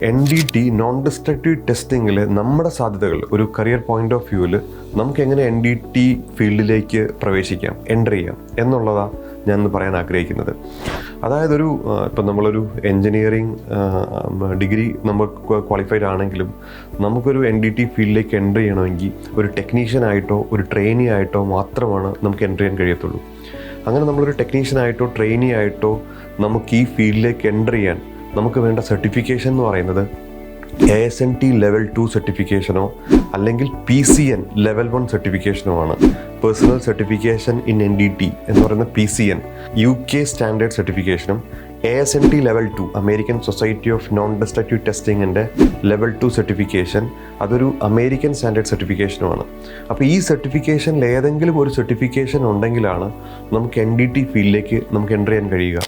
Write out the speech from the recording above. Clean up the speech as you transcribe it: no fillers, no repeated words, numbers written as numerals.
NDT non destructive ടെസ്റ്റിങ്ങിൽ നമ്മുടെ സാധ്യതകൾ ഒരു കരിയർ പോയിന്റ് ഓഫ് വ്യൂവിൽ നമുക്ക് എങ്ങനെ NDT ഫീൽഡിലേക്ക് പ്രവേശിക്കാം, എൻ്റർ ചെയ്യാം എന്നുള്ളതാണ് ഞാനിന്ന് പറയാൻ ആഗ്രഹിക്കുന്നത്. അതായത് ഇപ്പം നമ്മളൊരു എൻജിനീയറിങ് ഡിഗ്രി നമ്മൾ ക്വാളിഫൈഡ് ആണെങ്കിലും നമുക്കൊരു NDT ഫീൽഡിലേക്ക് എൻ്റർ ചെയ്യണമെങ്കിൽ ഒരു ടെക്നീഷ്യനായിട്ടോ ഒരു ട്രെയിനി ആയിട്ടോ മാത്രമാണ് നമുക്ക് എൻ്റർ ചെയ്യാൻ കഴിയത്തുള്ളൂ. അങ്ങനെ നമ്മളൊരു ടെക്നീഷ്യനായിട്ടോ ട്രെയിനി ആയിട്ടോ നമുക്ക് ഈ ഫീൽഡിലേക്ക് എൻ്റർ ചെയ്യാൻ നമുക്ക് വേണ്ട സർട്ടിഫിക്കേഷൻ എന്ന് പറയുന്നത് ASNT Level II സർട്ടിഫിക്കേഷനോ അല്ലെങ്കിൽ PCN Level I സർട്ടിഫിക്കേഷനോ ആണ്. പേഴ്സണൽ സർട്ടിഫിക്കേഷൻ ഇൻ NDT എന്ന് പറയുന്ന PCN UK സ്റ്റാൻഡേർഡ് സർട്ടിഫിക്കേഷനും ASNT Level II American society of non destructive ടെസ്റ്റിങ്ങിൻ്റെ Level II സർട്ടിഫിക്കേഷൻ അതൊരു അമേരിക്കൻ സ്റ്റാൻഡേർഡ് സർട്ടിഫിക്കേഷനുമാണ്. അപ്പോൾ ഈ സർട്ടിഫിക്കേഷനിൽ ഏതെങ്കിലും ഒരു സർട്ടിഫിക്കേഷൻ ഉണ്ടെങ്കിലാണ് നമുക്ക് NDT ഫീൽഡിലേക്ക് നമുക്ക് എൻ്റർ ചെയ്യാൻ കഴിയുക.